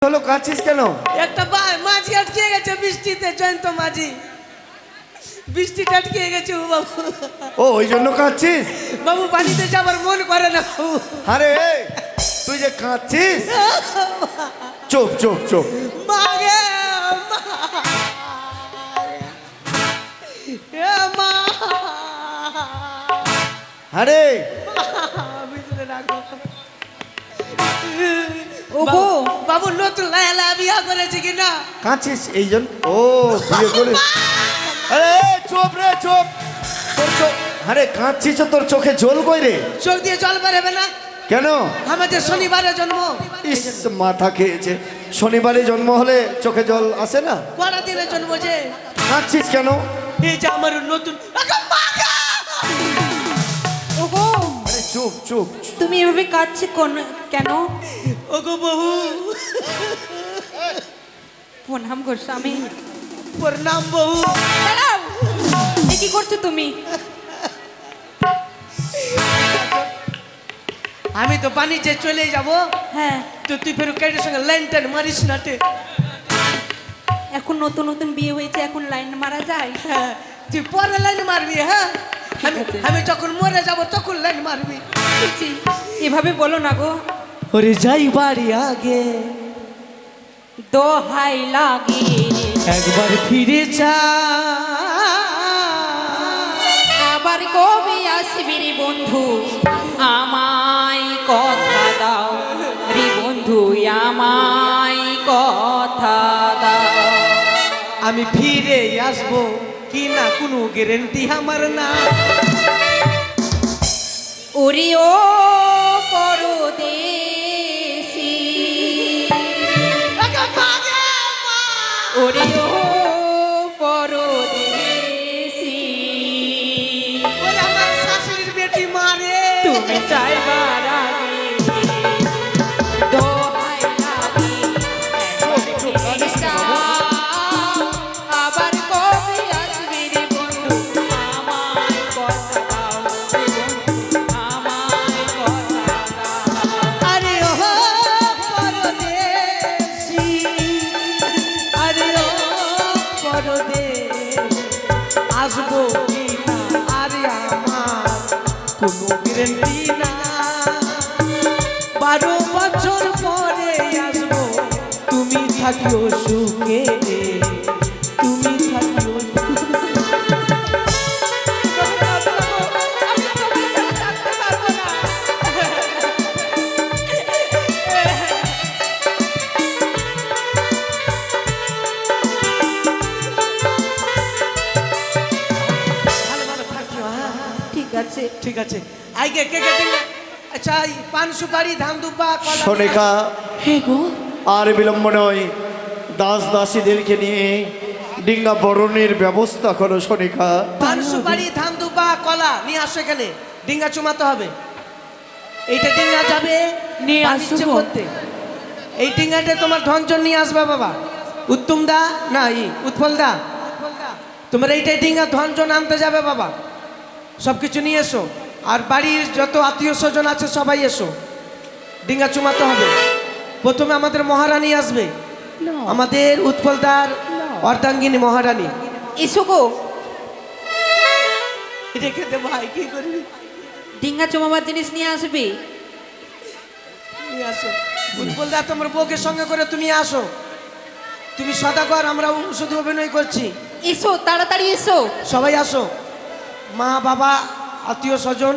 হলো, কাঁদছিস কেন? একটা মাঝি আটকে গেছে বৃষ্টিতে, জয়ন্ত মাঝি বৃষ্টিতে আটকে গেছে ও বাবু। ও ওই জন্য কাঁদছিস? বাবু পানিতে যাবার মন করে না বাবু। আরে তুই যে কাঁদছিস, চুপ চুপ চুপ। মা গে মা, আরে ভিতরে রাখো। ওগো বাবু নতুন লায়লা বিয়া করেছে কিনা? কাঁদছিস এই জন্য? ও বিয়ে করে। আরে চুপ রে চুপ, তোর চোখ, আরে কাঁদছিস তো, তোর চোখে জল কই রে? চোখ দিয়ে জল বেরোবে না কেন? আমাদের শনিবারে জন্ম। ইস মাথা খেয়েছে, শনিবারে জন্ম হলে চোখে জল আসে না? কটা দিনে জন্ম যে? কাঁদছিস কেন? এই যে আমার নতুন। ওগো আরে চুপ চুপ। তুমি এভাবে কাঁদছো কেন? ওগো বহু, প্রণাম গো স্বামী। প্রণাম বহু। দাঁড়াও, এ কি করছো তুমি? আমি তো বাণিজ্যে চলে যাব, হ্যাঁ তো তুই ফের কেটের সঙ্গে লাইন টাইন মারিস না তে। এখন নতুন নতুন বিয়ে হয়েছে, এখন লাইন মারা যায়? হ্যাঁ, তুই পরে লাইন মারবি। হ্যাঁ আমি যখন মরে যাব তখন লাইন মারবি। জি, এভাবে বলো না গো। ওরে যাই বাড়ি আগে, দোহাই লাগে একবার ফিরে যা। আবার কবে আসবি রে বন্ধু, আমায় কথা দাও রে বন্ধু, আমায় কথা দাও। আমি ফিরে আসবো কি না কোনো গ্যারেন্টি আমার না। ওরে ও পরদেশী, ওরে ও পরদেশী, ওরে আমার শাশুড়ির বেটি মারে। তুমি চাইবার আগে দোহাই লাগে একবার ফিরে যাও। আবার কবে আসবি রে বন্ধু, আমায় কথা দাও রে বন্ধু, আমায় কথা দাও। আরে ও পরদেশি, আরে ও পরদেশ, আসবো কি না আরে আমার কোনো গ্যারেন্টি না। 12 বছর পরে আসবো, তুমি থাকিও সুখে, তুমি থাকিও সুখে। ভালো ভালো থাকিও। হ্যাঁ ঠিক আছে। ঠিক আছে। আইগে কে কে দিন। আচ্ছা এই পান সুপারি ধান দুব্বা কলা। সোনিকা, হে গো, আর বিলম্ব নয়, দাস দাসীদেরকে নিয়ে ডিঙ্গা বরণের ব্যবস্থা করো সোনিকা। পান সুপারি ধান দুব্বা কলা নিয়ে আসো এখানে, ডিঙ্গা চুমাতে হবে। এইটা ডিঙ্গা যাবে নিয়ে বাণিজ্য আসবো। করতে। এই ডিঙ্গাটা তোমার ধনজন নিয়ে আসবে বাবা। উত্তম দা না উৎপল দা, তোমার এইটাই ডিঙ্গা ধনজন আনতে যাবে বাবা। সব কিছু নিয়ে এসো, আর বাড়ির যত আত্মীয় স্বজন আছে সবাই এসো, ডিঙ্গা চুমাতে হবে। প্রথমে আমাদের মহারানী আসবে, আমাদের উৎপলদার অর্ধাঙ্গিনী মহারানী। এসো গো, রেখে দে ভাই, কি করবি? ডিঙ্গা চমাবার জিনিস নিয়ে আসবি। নিয়ে আসো। উৎপলদা তোমার বউকে সঙ্গে করে তুমি আসো। তুমি সদাগর, আমরা শুধু অভিনয় করছি। এসো তাড়াতাড়ি এসো। সবাই আসো, মা বাবা আত্মীয় স্বজন।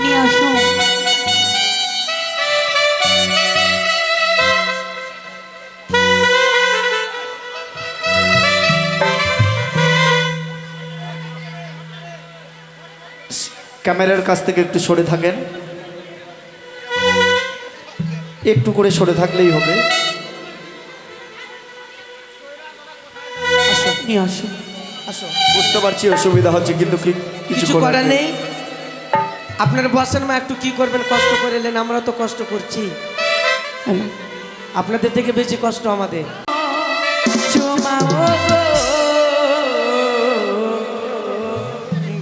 নিয়ে আসো। ক্যামেরার কাছ থেকে একটু সরে থাকেন, একটু করে সরে থাকলেই হবে। আসো, নিয়ে আসো, আসো। বুঝতে পারছি অসুবিধা হচ্ছে, কিন্তু কিছু করার নেই। আপনার বসেন মা, একটু কি করবেন, কষ্ট করে এলেন, আমরা তো কষ্ট করছি, আপনাদের থেকে বেশি কষ্ট আমাদের।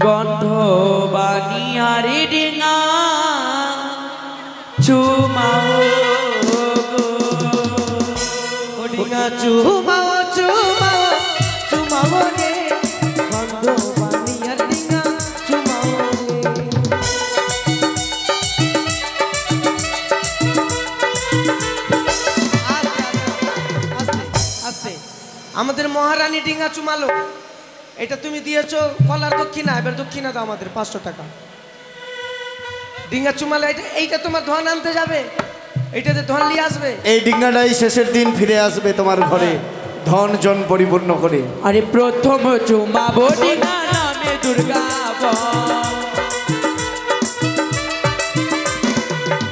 গন্ধ বানিয়া বানিয়ারি ডিঙা চুমাও ও ডিঙা চুমাও চুমাও চুমাও রে বন্ধ বানিয়ার ডিঙা চুমাও রে। আস্তে, আস্তে। আমাদের মহারানী ডিঙা চুমালো, এটা তুমি দিয়েছো কলার দক্ষিণা, এবার দক্ষিণা দাও আমাদের 500 টাকা। ডিঙা চুমালো এইটা তোমার ধন আনতে যাবে, এইটাতে ধন নিয়ে আসবে। এই ডিঙ্গাটাই শেষের দিন ফিরে আসবে তোমার ঘরে ধন জন পরিপূর্ণ করে। আরে প্রথম চুমাবো ডিঙা নামে দুর্গা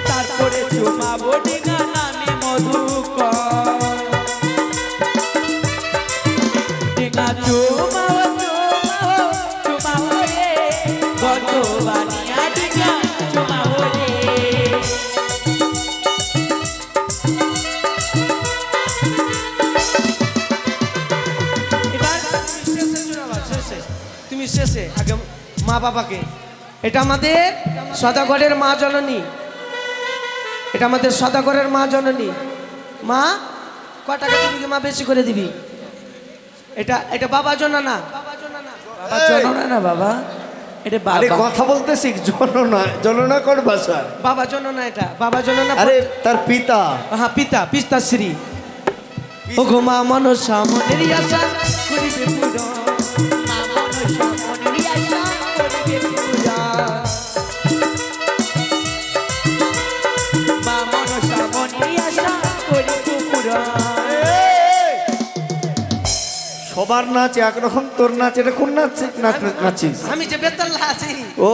তারপরে চুমাবো ডিঙা নামে মধুকর ডিঙা চুমাও চুমাও চুমাও রে বন্ধ বানিয়া ডিঙা চুমাও রে। এবার শেষে চুরাবা, শেষে। তুমি শেষে আগে মা বাবাকে, এটা আমাদের সদাগরের মা জননী, এটা আমাদের সদাগরের মা জননী। মা ক টাকা দিবি মা, বেশি করে দিবি। এটা এটা বাবা জন্য না, বাবা জন্য না, বাবা চলো না বাবা, এটা আরে বাবা কথা বলতে শিখ, জননা জননা কর ভাষা। বাবা জন্য না, এটা বাবা জন্য না। আরে তার পিতা হ্যাঁ পিতা, পিতাশ্রী। ও গো মা মনসা মনের আশা করিবে পূরণ, মা মনসা মনের আশা করিবে পূরণ। মা মনসা মনের আশা করিবে পূরণ। সবার নাচ একরকম, তোর নাচ এটা কোন নাচ নাচিস? আমি যে বেতাল্লা আছি। ও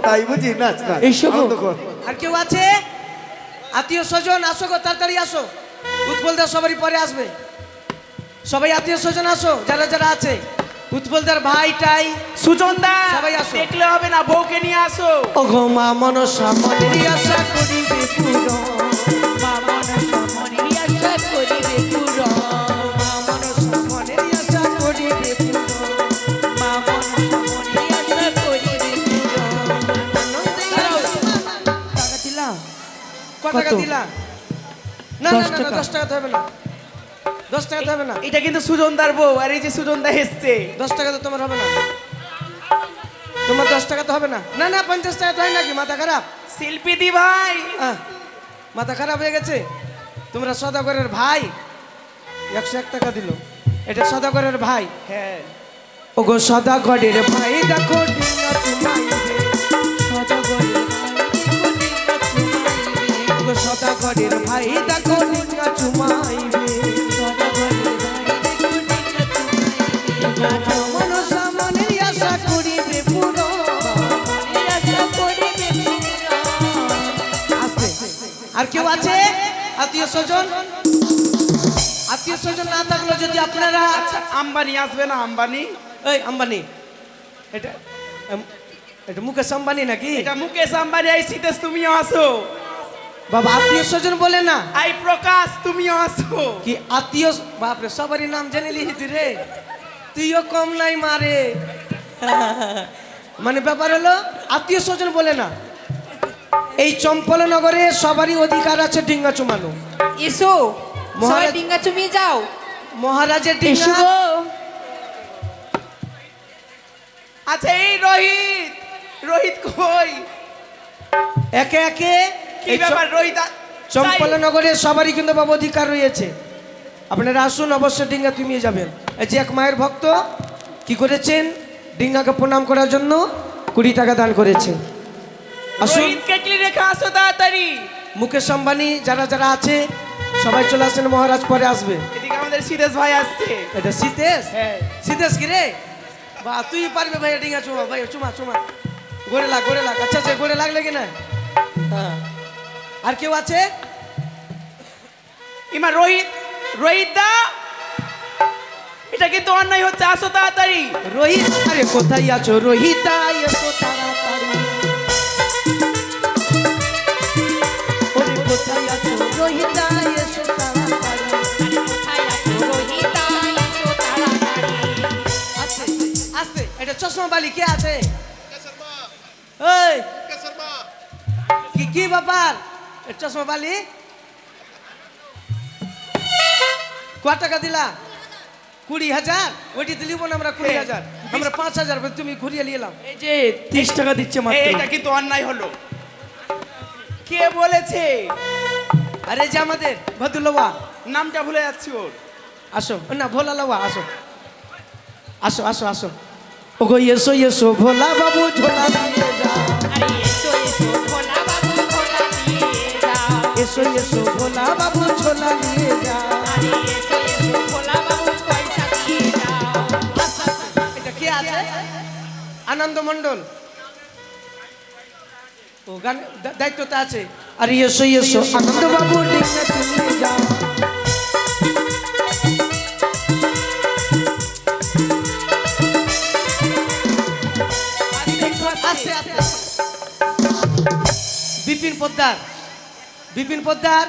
তাই বুঝি, নাচ না এসো গো। আনন্দ কর। আর কেউ আছে আত্মীয় স্বজন? আসো গো, তাড়াতাড়ি আসো। উৎপলদার সবারই পরে আসবে, সবাই আত্মীয় স্বজন আসো, যারা যারা আছে। উৎপলদার ভাইটাই সুজন দা সবাই আসো। দেখলে হবে না, বউকে নিয়ে আসো। ও গো মা মনসা মনের আশা করিবে পূরণ, মা মনসা মনের আশা করিবে পূরণ। মা মনসা মনের আশা করিবে পূরণ। মা মনসা মনের আশা করিবে পূরণ। টাকা দিলা? কত টাকা কত? দিলা? না না 10 না, টাকা। 10 টাকা তো হবে না, 10 টাকা তো হবে না, এটা কিন্তু সুজনদার বউ, আর এই যে সুজনদা এসছে। 10 টাকা তো তোমার হবে না, তোমার 10 টাকা তো হবে না। না না 50 টাকা তো হয় নাকি? মাথা খারাপ? শিল্পী দি ভাই, আহ, মাথা খারাপ হয়ে গেছে? তোমরা সদাগরের ভাই 101 টাকা দিল, এটা সদাগরের ভাই। হ্যাঁ ও গো সদাগরের ভাই দেখো ডিঙা চুমাইবে, সদাগরের ভাই দেখো ডিঙা চুমাইবে। ও গো সদাগরের ভাই দেখো ডিঙা চুমাইবে। সদাগরের ভাই দেখো ডিঙা চুমাইবে। মনসা মনের আশা করিবে পূরণ। মনের আশা করিবে পূরণ। আস্তে। আর কেউ আছে আত্মীয় স্বজন? আত্মীয় স্বজন না থাকলে যদি আপনারা, আচ্ছা আম্বানি আসবে না? আম্বানি, এই আম্বানি, এটা এটা মুকেশ আম্বানি নাকি? এটা মুকেশ আম্বানি। এই সিতেশ তুমিও আসো। বাবা আত্মীয় স্বজন বলে না আই প্রকাশ তুমিও আসো। কি আত্মীয়? বাপরে সবারই নাম জেনে লিখেছি রে, তুইও কম নাই মারে। মানে ব্যাপার হলো আত্মীয় স্বজন বলে না। এই চম্পলনগরে সবারই অধিকার আছে ডিঙ্গা চুমানো। এসো সবাই মহারাজ- ডিঙ্গা চুমিয়ে যাও। মহারাজের এসো ডিঙ্গা। গো। আচ্ছা এই রোহিত, রোহিত কই? একে একে কি এই ব্যাপার রোহিত? চম্পলনগরে সবারই কিন্তু বাবা অধিকার রয়েছে। আপনারা আসুন, অবশ্যই ডিঙ্গা তুমিয়ে যাবেন। এই যে এক মায়ের ভক্ত কি করেছেন, ডিঙ্গাকে প্রণাম করার জন্য 20 টাকা দান করেছেন। আসুন, রোহিত কেটলি রেখে আসো তাড়াতাড়ি। মুকেশ আম্বানি যারা যারা আছে সবাই চলে আসেন, মহারাজ পরে আসবে। এদিকে আমাদের সিদেশ ভাই আসছে। এটা সীতেশ? হ্যাঁ সীতেশ কি রে? বা তুই পারবে ভাই ডিঙ্গা চুমা, ভাই চুমা চুমা, গোড়ে লাগ গোড়ে লাগ। আচ্ছা আচ্ছা গোড়ে লাগলে কি না? হ্যাঁ। আর কেউ আছে? ইমা রোহিত, রোহিত দা এটা কিন্তু অন্যায় হচ্ছে, আসো তাড়াতাড়ি। রোহিত, আরে কোথায় আছো রোহিতা? এসো তাড়াতাড়ি। ওরে কোথায় আছো রোহিতা? এসো তাড়াতাড়ি। কোথায় আছো রোহিতা? এসো তাড়াতাড়ি। আস্তে আস্তে, এটা চশমা বালি কে আছে? এই কি কি ব্যাপার এ চশমা বালি ক টাকা দিলা 20,000 ওইটি দিলিব না আমরা 20,000 আমরা 5,000 তুমি ঘুরিয়ে নিয়ে এলাম এই যে 30 টাকা দিচ্ছে মাত্র এটা কিন্তু অন্যায় হলো কে বলেছে আরে যে আমাদের ভদুলওয়া নামটা ভুলে যাচ্ছি ওর আসো না ভোলা লওয়া আসো আসো আসো আসো ওগো এসো এসো ভোলা বাবু ঝোলা দিয়ে যা আরে এসো এসো ভোলা বাবু ভোলা দিয়ে যা এসো এসো ভোলা বাবু ঝোলা দিয়ে যা আরে এসো এসো ভোলা বাবু পয়সা দিয়ে যাও এটা কে আছে আনন্দ মণ্ডল ও গান দায়িত্বটা আছে আরে এসো এসো আনন্দ বাবু ডিঙ্গা তুমি যা আস্তে আস্তে বিপিন পোদ্দার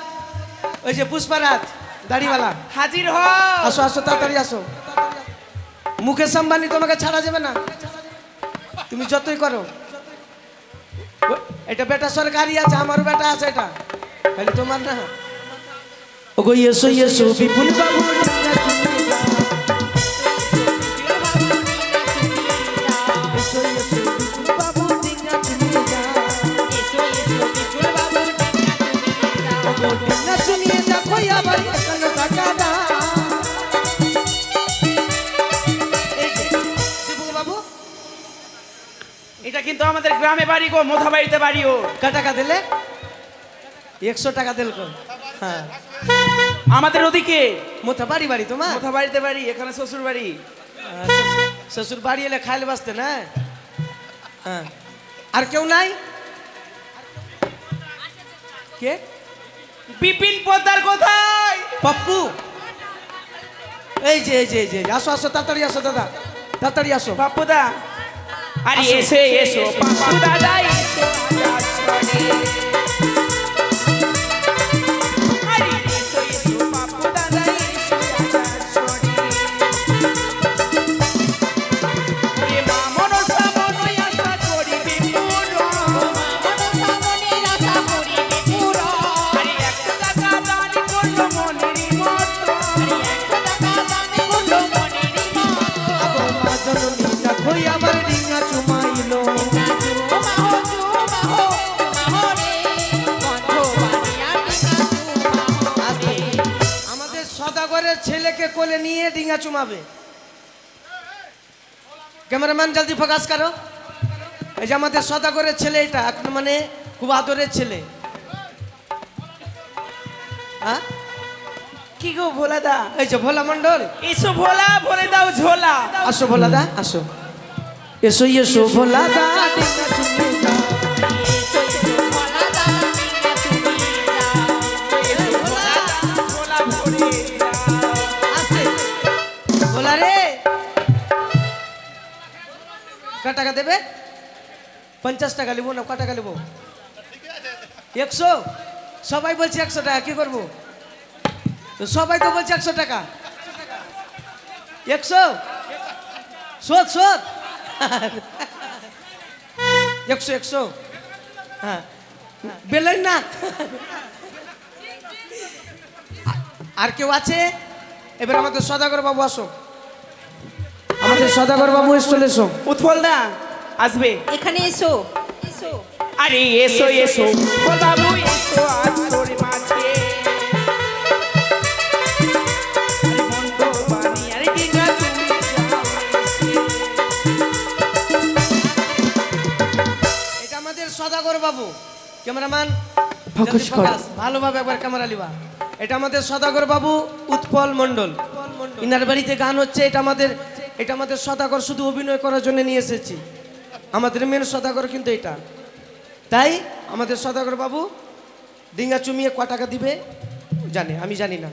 ওই যে পুষ্পারাজ দাড়িওয়ালা হাজির হও আসো আসো তাড়াতাড়ি আসো মুকেশ আম্বানি তোমাকে ছাড়া যাবে না তুমি যতই করো এটা বেটা সরকারি আছে আমারও বেটা আছে এটা খালি তোমার না ওগো এসো এসো বিপুল বাবু এসো এসো বিপুল বাবু ডিঙ্গা চুমিয়ে যা এসো এসো বিপুল বাবু ওগো ডিঙ্গা চুমিয়ে যা কই আবার এখানে টাকা দা এই যে বিপুল বাবু এটা কিন্তু আমাদের গ্রামে বাড়ি গো মোথাবাড়িতে বাড়ি ও ক টাকা দিলে 100 টাকা দিল কো হ্যাঁ আমাদের ওদিকে মোথা বাড়ি বাড়ি তোমার মোথাবাড়িতে বাড়ি এখানে শ্বশুর বাড়ি শ্বশুর বাড়ি এলে খাইলে বাঁচতে না হ্যাঁ আর কেউ নাই কে বিপিন পোদ্দার কোথায় পপ্পু এই যে এই যে এই যে আসো আসো তাড়াতাড়ি আসো দাদা তাড়াতাড়ি আসো বাপুদা আরে আসো। এসে এসো পাপু দাদা এসো আরে এসো এসো পাপু দাদা এসো ওরে মা মনসা মনই আশা করিবে পুরো মনের আশা করিবে পুরো আরে 100 টাকা দান করলো মনেরই মতো আরে 100 টাকা দান করলো মনেরই মতো আগো মা জননী দেখো আবার ডিঙ্গা চুমাইলো আমাদের সদাগরের ছেলেকে কোলে নিয়ে ডিঙ্গা চুমাবে ক্যামেরাম্যান জলদি ফোকাস করো এই যে আমাদের সদাগরের ছেলে এটা এখন মানে খুব আদরের ছেলে হ্যাঁ কি গো ভোলাদা এই যে ভোলা মণ্ডল এসো ভোলা ভরে দাও ঝোলা আসো ভোলা দা আসো এসো এসো ভোলা দা ডিঙ্গা চুমিয়ে যা ঝোলা ভরে আসে ভোলা রে ক টাকা দেবে 50 টাকা লিবো না ক টাকা লিবো 100 সবাই বলছে 100 টাকা কি করবো তো সবাই তো বলছে 100 টাকা 100 শোধ শোধ 100 হ্যাঁ বেলেন না আর কেউ আছে এবার আমাদের সদাগর বাবু আসো আমাদের সদাগর বাবু এসে চলে এসো উৎপলদা আসবে এখানে এসো এসো আরে এসো এসো উৎপল বাবু এসো আজ তোর মাঝে আরে মন তো বানি আরে ডিঙ্গা তুমি এটা আমাদের সদাগর বাবু ক্যামেরাম্যান ফোকাস কর। ভালোভাবে একবার ক্যামেরা লিবা এটা আমাদের সদাগর বাবু উৎপল মণ্ডল ইনার বাড়িতে গান হচ্ছে এটা আমাদের সদাগর শুধু অভিনয় করার জন্য নিয়ে এসেছি আমাদের মেন সদাগর কিন্তু এটা তাই আমাদের সদাগর বাবু ডিঙ্গা চুমিয়ে ক টাকা দিবে জানে আমি জানি না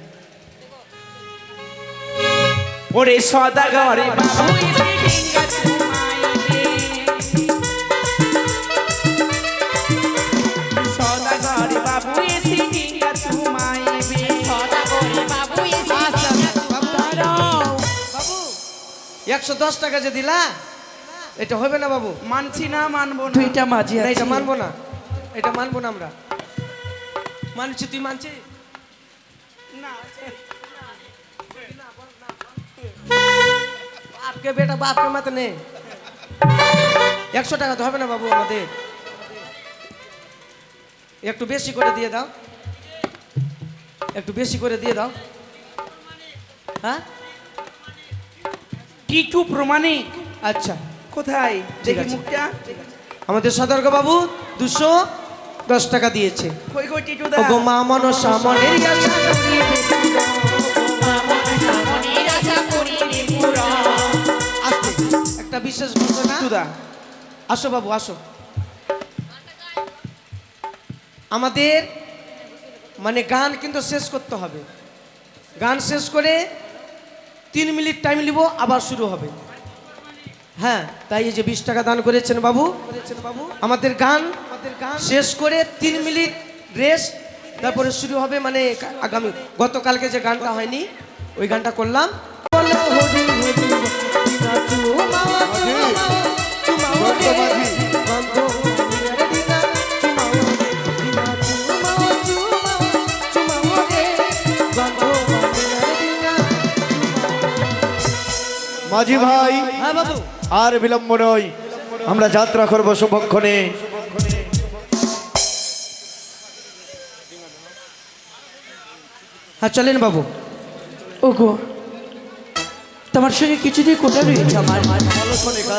ওরে সদাগরে বাবু এসে ডিঙ্গা চুমাইবে সদাগরে বাবু এসে ডিঙ্গা চুমাইবে সদাগরে বাবু এসে বাবু 110 টাকা যে দিলা এটা হবে না বাবু মানছি না মানবো না না, এটা মানবো না এটা মানবো না আমরা। মানছি, তুই মানছিস? বাপকে বেটা বাপকে মত নে। 100 টাকা তো হবে না বাবু আমাদের, একটু বেশি করে দিয়ে দাও, একটু বেশি করে দিয়ে দাও। হ্যাঁ টিটু প্রমাণিক আচ্ছা, কোথায় ঠিক দেখি আছে। মুখটা। আমাদের সতর্ক বাবু 210 টাকা দিয়েছে। কই কই টিটু দা? ওগো মা মনসা মনের আশা আস্তে, একটা বিশেষ ঘটনা। টিটু দা আসো বাবু আসো। আমাদের মানে গান কিন্তু শেষ করতে হবে, গান শেষ করে 3 মিনিট টাইম নিব, আবার শুরু হবে। হ্যাঁ, তাই এই যে 20 টাকা দান করেছেন বাবু। আমাদের গান শেষ করে 3 মিনিট রেস্ট, তারপরে শুরু হবে। মানে আগামী গতকালকে যে গানটা হয়নি ওই গানটা করলাম। মাঝি ভাই, হ্যাঁ বাবু, আর বিলম্ব নয়, আমরা যাত্রা করব শুভক্ষণে। হ্যাঁ চলেন বাবু। ওগো তোমার সঙ্গে কিছুদিন কথা রয়েছে আমার। বলো সোনিকা।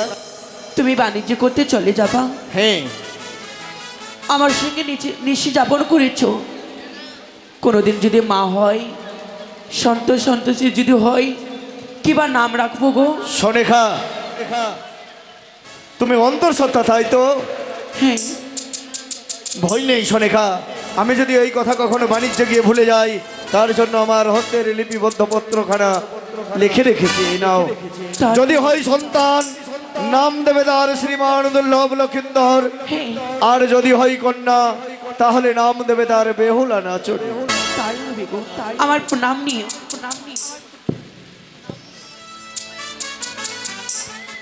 তুমি বাণিজ্য করতে চলে যাবা, হ্যাঁ, আমার সঙ্গে নিশি যাপন করেছো। কোনোদিন যদি মা হয়, সন্তোষী যদি হয়, কিবা নাম রাখবো গো? সোনিকা, তুমি অন্তঃসত্ত্বা তাই তো? হ্যাঁ, ভয় নেই সোনিকা, আমি যদি এই কথা কখনো বাণিজ্যে গিয়ে ভুলে যাই, তার জন্য আমার হস্তের লিপিবদ্ধ পত্রখানা লিখে রেখেছি, নাও। তার- যদি হয় সন্তান, নাম দেবে তার শ্রীমান দুর্লভ লক্ষিন্দর। হ্যাঁ, আর যদি হয় কন্যা, তাহলে নাম দেবে তার বেহুলা নাচন। তাই হবে গো, আমার নাম নিয়ে